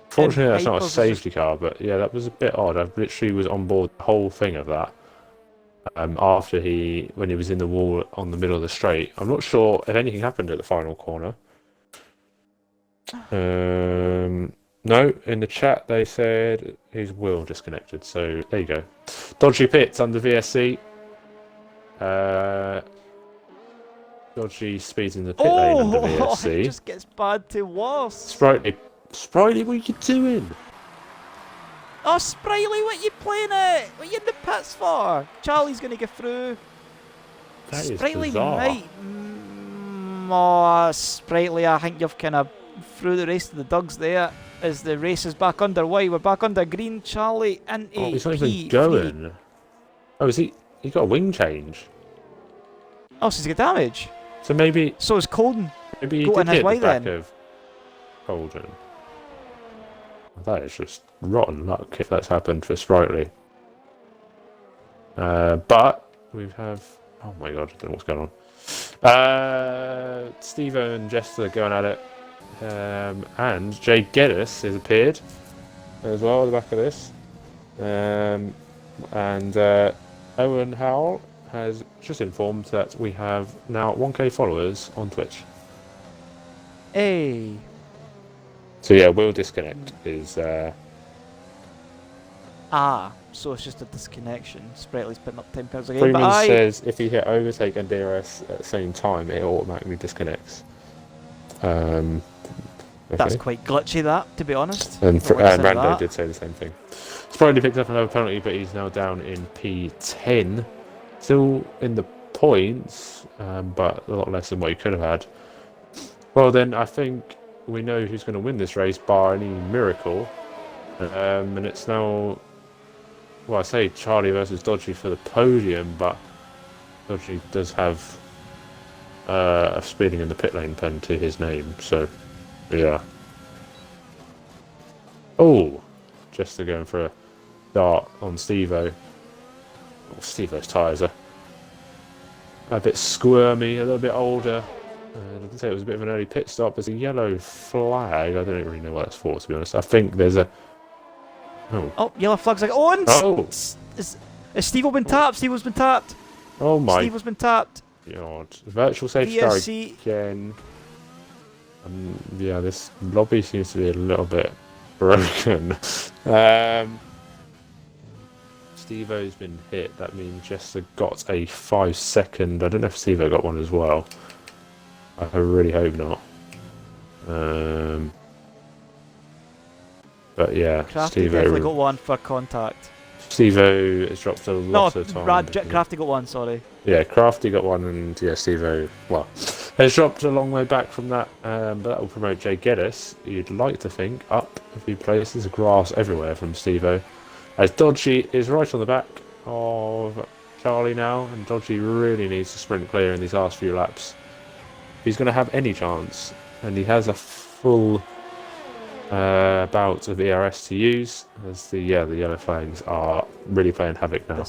Fortunately, that's not a safety car, but yeah, that was a bit odd. I literally was on board the whole thing of that. When he was in the wall on the middle of the straight. I'm not sure if anything happened at the final corner. No, in the chat they said his wheel disconnected, so there you go. Dodgy pits under VSC. Dodgy speeds in the pit lane under VSC. It just gets bad to worse. Sprightly, what are you doing? Oh, Sprightly, what you playing at? What you in the pits for? Charlie's going to get through. That is Sprightly bizarre. Sprightly, I think you've kind of threw the rest of the dogs there as the race is back underway. We're back under green. Charlie into he's not even going. Oh, is he? He got a wing change. Oh, so he's got damage. So maybe. So is Colden. Maybe he did hit the back of Colden. That is just rotten luck if that's happened for Sprightly. But we have... Oh my god, I don't know what's going on. Steve and Jester going at it. And Jay Geddes has appeared as well at the back of this. And Owen Howell has just informed that we have now 1k followers on Twitch. Hey. So yeah, Will Disconnect is... so it's just a disconnection. Sprightly's putting up £10 a game. Freeman says if you hit overtake and DRS at the same time, it automatically disconnects. Okay. That's quite glitchy, that, to be honest. And Rando did say the same thing. Sprightly picked up another penalty, but he's now down in P10. Still in the points, but a lot less than what he could have had. Well then, I think we know who's going to win this race, bar any miracle. And it's now... Well, I say Charlie versus Dodgy for the podium, but Dodgy does have a speeding in the pit lane pen to his name, so yeah. Oh, Jester going for a dart on Steve-O. Oh, Steve-O's tyres are a bit squirmy, a little bit older. I didn't say it was a bit of an early pit stop. There's a yellow flag. I don't really know what that's for, to be honest. I think there's a... Oh, yellow flag's like... Oh, and has Steve-O been tapped? Steve-O's been tapped. Oh my... Steve-O's been tapped. God. Virtual safety car again. Yeah, this lobby seems to be a little bit broken. Steve-O's been hit. That means Jester got a 5-second. I don't know if Steve-O got one as well. I really hope not. But yeah, Crafty definitely got one for contact. Steve-O has dropped a lot of time. Crafty got one, sorry. Yeah, Crafty got one, and yeah, Steve-O, well, has dropped a long way back from that, but that will promote Jay Geddes. You'd like to think up a few places, grass everywhere from Steve-O. As Dodgy is right on the back of Charlie now, and Dodgy really needs to sprint clear in these last few laps. If he's going to have any chance, and he has a full bout of ERS to use, as the yellow flags are really playing havoc now,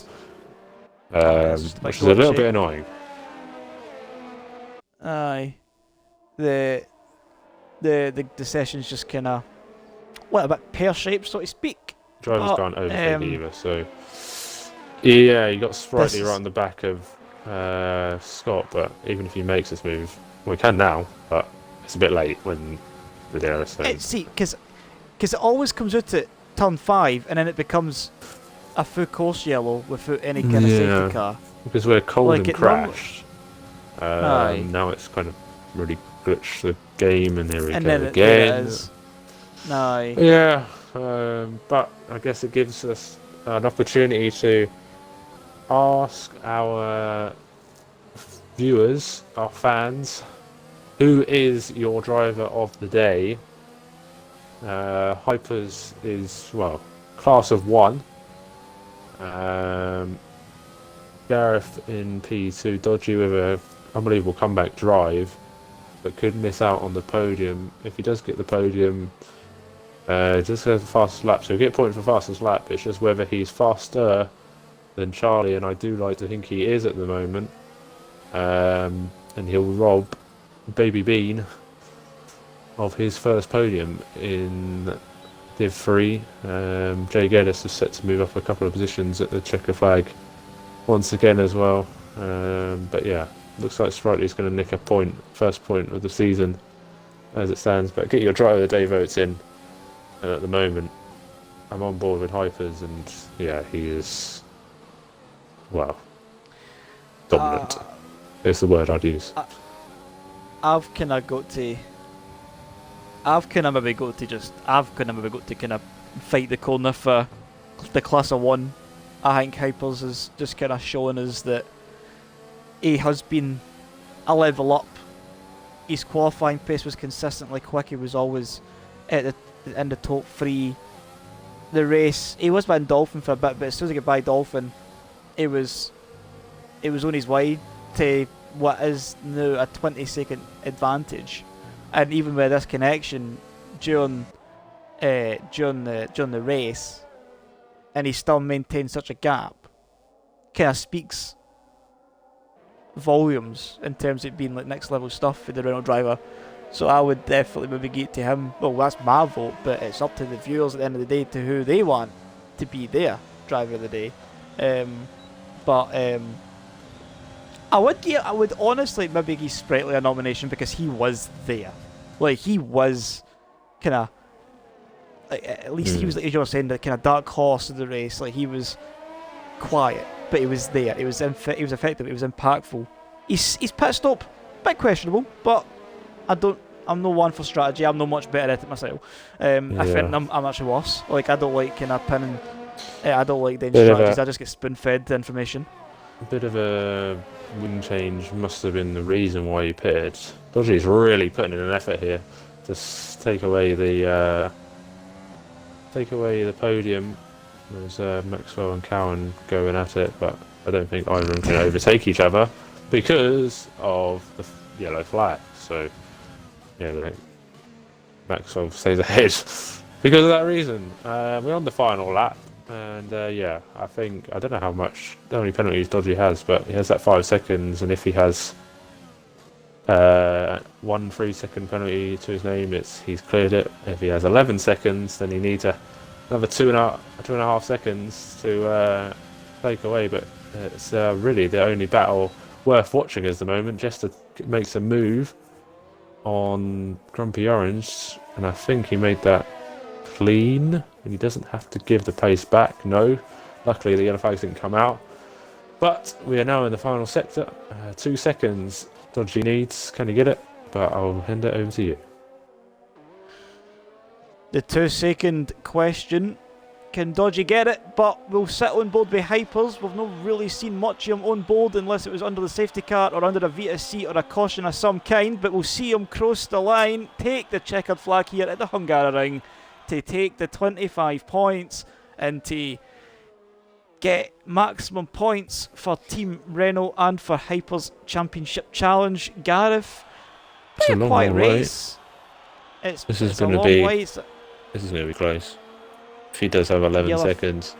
which is a little bit annoying. Aye, the session's just kind of a bit pear-shaped, so to speak. Drivers can't overtake either, so yeah, you got Sprightly right on the back of Scott, but even if he makes this move, well, he can now, but it's a bit late when the DRS. See, because Because it always comes out at turn 5, and then it becomes a full course yellow without any kind of safety car. Because we're cold Like and it normally- crashed. Aye. Now it's kind of really glitched the game, and there we And go then again. it is. Aye. Yeah, but I guess it gives us an opportunity to ask our viewers, our fans, who is your driver of the day? Hypers is, well, class of 1. Gareth in P2, Dodgy with a unbelievable comeback drive, but could miss out on the podium. If he does get the podium, just has the fastest lap, so he'll get a point for fastest lap. It's just whether he's faster than Charlie, and I do like to think he is at the moment. And he'll rob Baby Bean of his first podium in Div 3. Jay Geddes is set to move up a couple of positions at the checker flag once again as well. But yeah, looks like Sprightly's going to nick a point, first point of the season as it stands. But get your driver of the day votes in. And at the moment, I'm on board with Hypers, and yeah, he is, well, dominant. It's the word I'd use. I've kind of maybe got to kind of fight the corner for the class of 1. I think Hypers is just kind of showing us that he has been a level up. His qualifying pace was consistently quick. He was always in the top 3. The race, he was by Dolphin for a bit, but as soon as he got by Dolphin, it was on his way to what is now a 20-second advantage. And even with this connection during the race, and he still maintained such a gap, kind of speaks volumes in terms of being like next level stuff for the Renault driver. So I would definitely maybe get to him. Well, that's my vote, but it's up to the viewers at the end of the day to who they want to be their driver of the day. I would honestly maybe give Sprightly a nomination because he was there. Like, he was kind of, like, at least he was, like, as you were saying, the kind of dark horse of the race. Like, he was quiet, but he was there. He was effective. He was impactful. His pit stop, bit questionable, but I'm no one for strategy. I'm no much better at it myself. I think I'm actually worse. Like, I don't like kind of pinning. I don't like the strategies. I just get spoon-fed the information. A bit of a wind change must have been the reason why he pitted. Dodgy's really putting in an effort here to take away the podium. There's Maxwell and Cowan going at it, but I don't think either of them can overtake each other because of the yellow flag. So yeah, Maxwell stays ahead because of that reason. We're on the final lap. And I don't know how many penalties Dodgy has, but he has that 5 seconds, and if he has 1 3-second penalty to his name, he's cleared it. If he has 11 seconds, then he needs another 2.5 seconds to take away. But it's really the only battle worth watching at the moment. Jester makes a move on Grumpy Orange, and I think he made that clean, and he doesn't have to give the pace back. No, luckily the yellow flags didn't come out, but we are now in the final sector. 2 seconds Dodgy needs. Can he get it? But I'll hand it over to you. The 2-second question, can Dodgy get it? But we'll sit on board with Hypers. We've not really seen much of him on board unless it was under the safety car or under a VSC or a caution of some kind, but we'll see him cross the line, take the checkered flag here at the Hungary ring to take the 25 points and to get maximum points for Team Renault and for Hyper's Championship Challenge. Gareth, pretty quiet race. This is going to be close. If he does have 11 seconds,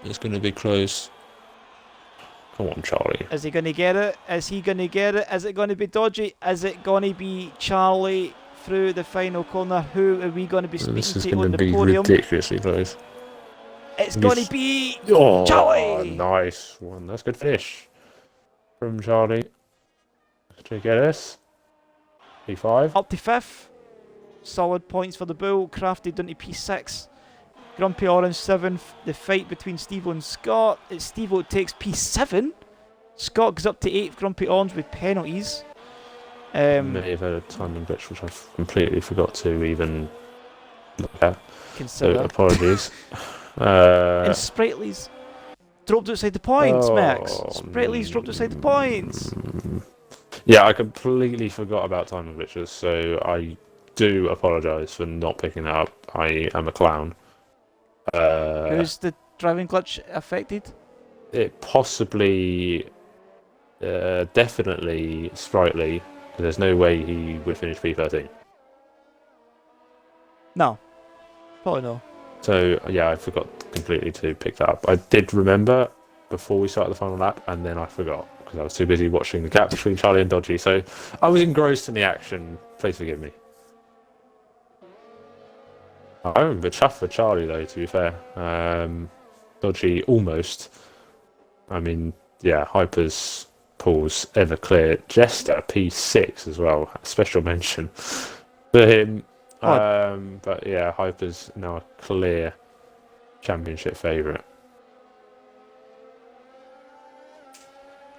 it's going to be close. Come on, Charlie. Is he going to get it? Is he going to get it? Is it going to be Dodgy? Is it going to be Charlie through the final corner? Who are we going to be speaking to on the podium? This is going to be ridiculously close. It's going to be Charlie. Nice one. That's a good finish from Charlie. To get us P5 up to 5th. solid points for the Bull. Crafty down to P6. Grumpy Orange 7th. The fight between Steve-O and Scott. It's Steve-O takes P7. Scott goes up to 8th. Grumpy Orange with penalties. May have had a timing glitch which I completely forgot to even look at. Consider. So apologies. And Sprightly's dropped outside the points, Max. Sprightly's dropped outside the points. Yeah, I completely forgot about timing glitches, so I do apologise for not picking that up. I am a clown. Who's the driving glitch affected? It possibly, definitely Sprightly, because there's no way he would finish P13. No. Probably no. So, yeah, I forgot completely to pick that up. I did remember before we started the final lap, and then I forgot, because I was too busy watching the gap between Charlie and Dodgy, so I was engrossed in the action. Please forgive me. I'm a bit chuffed for Charlie, though, to be fair. Dodgy almost. I mean, yeah, Hyper's pulls ever clear. Jester P6 as well. Special mention for him. But yeah, Hyper's now a clear championship favourite.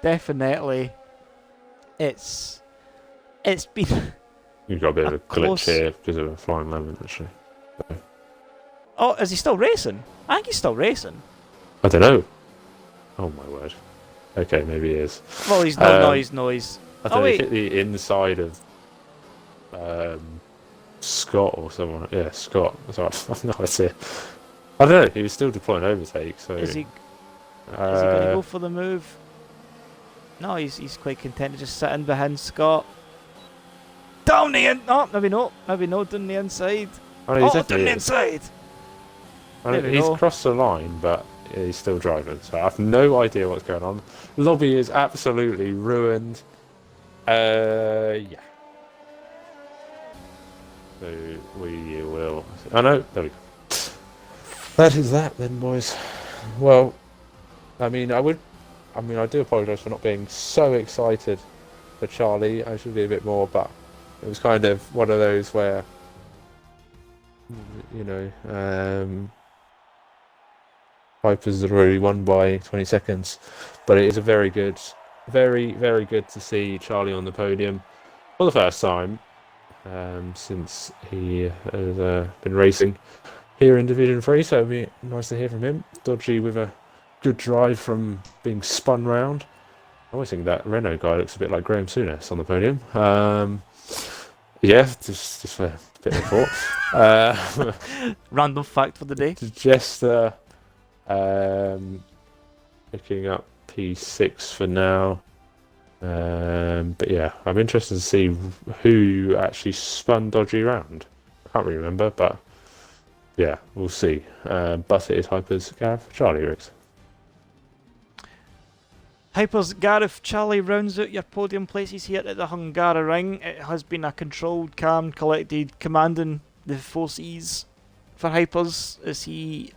Definitely. It's been... You've got a bit of a glitch here because of a flying lemon, actually. So. Oh, is he still racing? I think he's still racing. I don't know. Oh my word. Okay, maybe he is. Well, he's noise. I thought he hit the inside of Scott or someone. Yeah, Scott. So I've no idea. I don't know. He was still deploying overtake. So is he going to go for the move? No, he's quite content to just sit in behind Scott. Down the end. No, maybe not down the inside. Oh, no, down the inside. He's crossed the line, but he's still driving. So I have no idea what's going on. Lobby is absolutely ruined. Yeah. So we will. Oh no, there we go. That is that then, boys. Well, I do apologise for not being so excited for Charlie. I should be a bit more, but it was kind of one of those where, you know, Hyper's already won by 20 seconds, but it is a very good, very, very good to see Charlie on the podium for the first time since he has been racing here in Division 3, so it'll be nice to hear from him. Dodgy with a good drive from being spun round. I always think that Renault guy looks a bit like Graham Souness on the podium. Yeah, just for a bit of thought. Random fact for the day. Just picking up P6 for now. But yeah, I'm interested to see who actually spun Dodgy round. I can't really remember, but yeah, we'll see. But it is Hyper's Gareth Charlie Riggs. Hyper's Gareth Charlie rounds out your podium places here at the Hungary Ring. It has been a controlled, calm, collected, commanding the forces for Hypers as he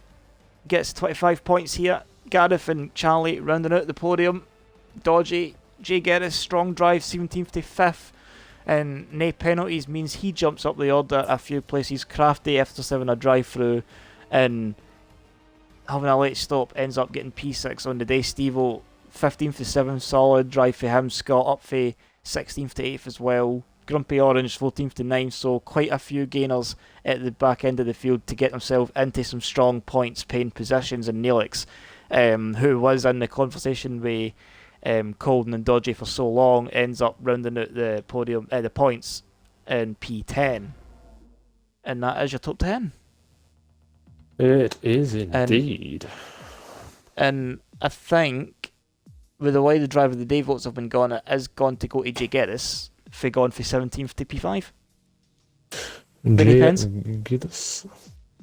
gets 25 points here. Gareth and Charlie rounding out the podium. Dodgy, Jay Gerris, strong drive, 17th to 5th. And no penalties means he jumps up the order a few places. Crafty, after having a drive through and having a late stop, ends up getting P6 on the day. Steve-O, 15th to 7th, solid drive for him. Scott up for 16th to 8th as well. Grumpy Orange, 14th to 9th, so quite a few gainers at the back end of the field to get themselves into some strong points paying positions. And Neelix, who was in the conversation with Colden and Dodgy for so long, ends up rounding out the podium, the points in P10. And that is your top 10. It is indeed. And I think, with the way the driver of the day votes have been gone, it is gone to go to Jay Geddes for gone for 17th to P5. Big pens.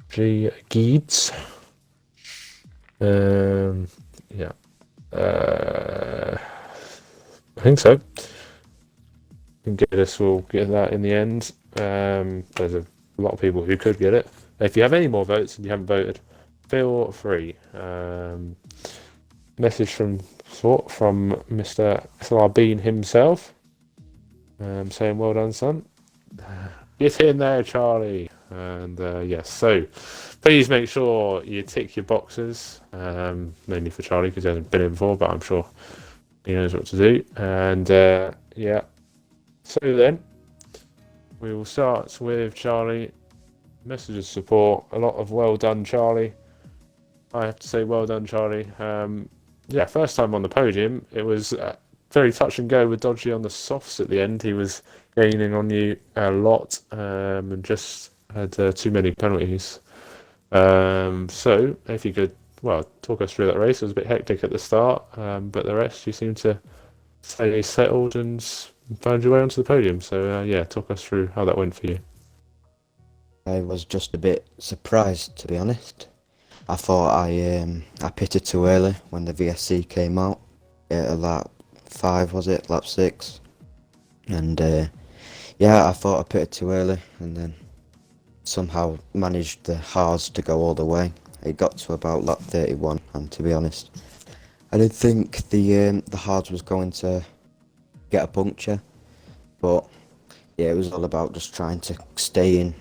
Jay Geeds. Yeah. I think so. Geddes will get that in the end. There's a lot of people who could get it. If you have any more votes and you haven't voted, feel free. Message from Mr. SLR Bean himself, saying well done, son. Get in there, Charlie. And yes, so please make sure you tick your boxes, mainly for Charlie because he hasn't been in before, but I'm sure he knows what to do. And yeah, so then we will start with Charlie. Messages support. A lot of well done, Charlie. I have to say, well done, Charlie. Yeah, first time on the podium. It was very touch and go with Dodgy on the softs at the end. He was gaining on you a lot and just had too many penalties. So, if you could, well, talk us through that race. It was a bit hectic at the start, but the rest you seem to stay settled and found your way onto the podium. So, yeah, talk us through how that went for you. I was just a bit surprised, to be honest. I thought I pitted too early when the VSC came out at lap 5, was it? Lap 6. And yeah, I thought I pitted too early and then somehow managed the hards to go all the way. It got to about lap 31 and to be honest, I didn't think the hards was going to get a puncture. But yeah, it was all about just trying to stay in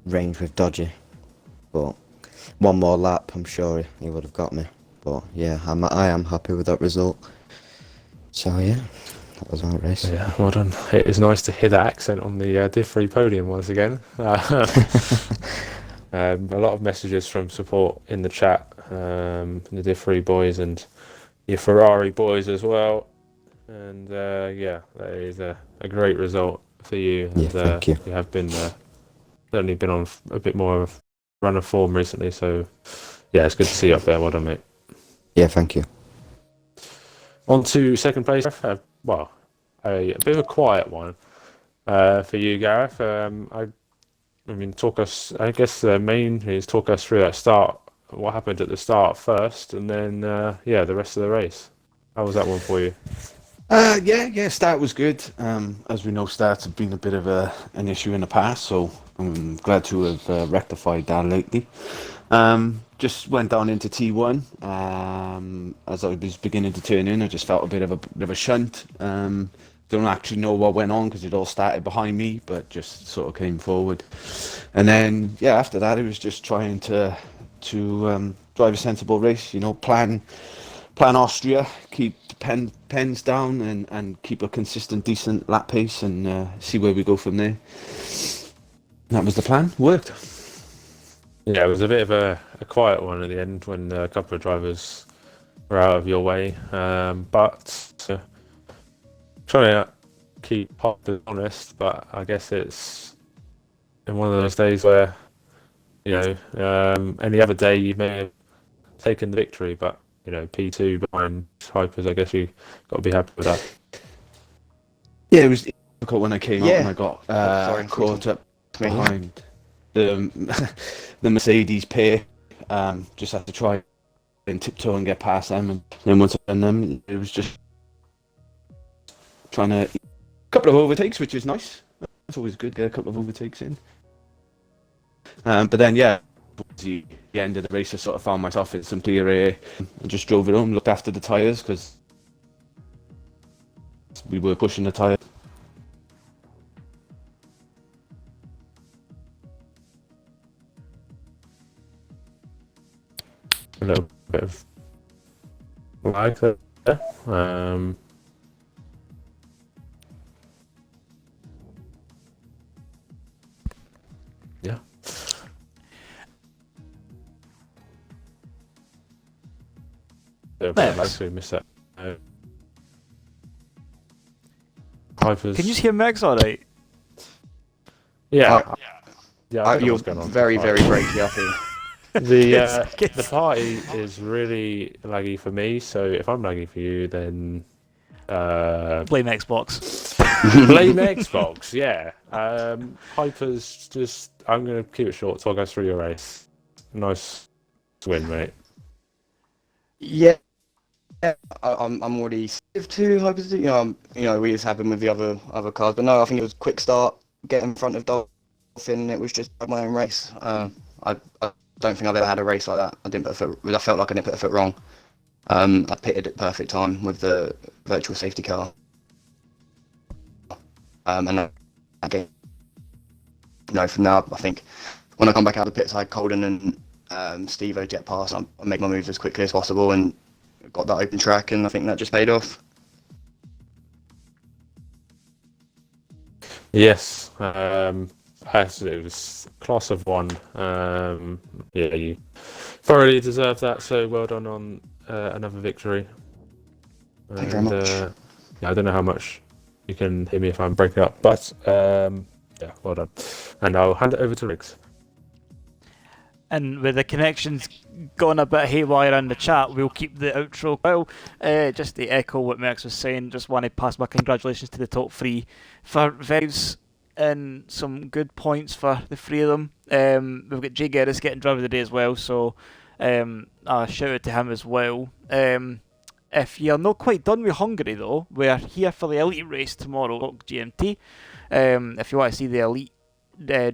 range with Dodgy. But one more lap, I'm sure he would have got me. But yeah, I am happy with that result. So yeah, that was our race. Yeah, well done. It is nice to hear that accent on the Div 3 podium once again. A lot of messages from support in the chat, the Div 3 boys and your Ferrari boys as well. And yeah, that is a great result for you. And, Yeah, thank you. You have been certainly been on a bit more of a run of form recently. So yeah, it's good to see you up there. Well done, mate. Yeah, thank you. On to second place. Well, a bit of a quiet one for you, Gareth. I mean, talk us. I guess the main is talk us through that start. What happened at the start first, and then yeah, the rest of the race. How was that one for you? Yeah, start was good. As we know, starts have been a bit of an issue in the past, so I'm glad to have rectified that lately. Just went down into T1. As I was beginning to turn in, I just felt a bit of a shunt. Don't actually know what went on because it all started behind me, but just sort of came forward. And then yeah, after that, it was just trying to drive a sensible race. You know, plan Austria, keep the pens down, and keep a consistent, decent lap pace, and see where we go from there. That was the plan. Worked. Yeah, it was a bit of a quiet one at the end when a couple of drivers were out of your way, but trying to keep Harper honest. But I guess it's in one of those days where any other day you may have taken the victory, but P2 behind Hypers, I guess you got to be happy with that. Yeah, it was difficult when I came out and I got Sorry, caught up behind the Mercedes pair. Just had to try and tiptoe and get past them, and then once I done them, it was just trying to a couple of overtakes, which is nice. It's always good to get a couple of overtakes in. But then yeah, towards the end of the race, I sort of found myself in some clear air and just drove it home. Looked after the tyres because we were pushing the tyre. A little bit of lag there. Yeah. Actually missed that. Hypers. Can you hear Megs all right? Yeah. Yeah. I don't know You're what's going on. very, very breaky up here. The party is really laggy for me, so if I'm laggy for you, then Blame Xbox. blame Xbox. Yeah. Hypers, just I'm gonna keep it short. Talk us through your race. Nice win, mate. Yeah, I'm already to Hypers. We just happened with the other cars, but no, I think it was a quick start, get in front of Dolphin, and it was just my own race. I don't think I've ever had a race like that. I felt like I didn't put a foot wrong. I pitted at perfect time with the virtual safety car. And again, from now, I think when I come back out of the pits, I had Colden and Steve jet past. I make my moves as quickly as possible and got that open track, and I think that just paid off. Yes, it was class of one. Yeah, you thoroughly deserve that. So well done on another victory. Thank you very much. Yeah, I don't know how much you can hear me if I'm breaking up, but yeah, well done. And I'll hand it over to Riggs. And with the connections gone a bit haywire in the chat, we'll keep the outro. Well, just to echo what Merx was saying, just want to pass my congratulations to the top three for Veves and some good points for the three of them. We've got Jay Geddes getting driver of the day as well, so a shout out to him as well. If you're not quite done with Hungary though, we're here for the elite race tomorrow, GMT. If you want to see the elite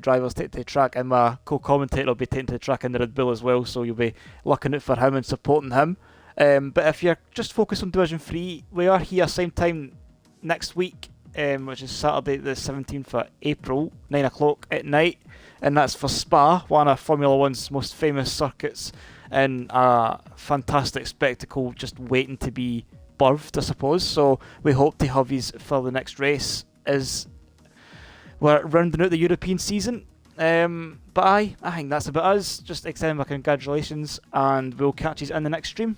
drivers take to the track, and my co-commentator will be taking to the track in the Red Bull as well, so you'll be looking out for him and supporting him. But if you're just focused on Division 3, we are here same time next week, which is Saturday the 17th of April, 9 o'clock at night, and that's for Spa, one of Formula One's most famous circuits, and a fantastic spectacle just waiting to be birthed, I suppose. So we hope to have you for the next race as we're rounding out the European season. But I think that's about us. Just extending my congratulations, and we'll catch you in the next stream.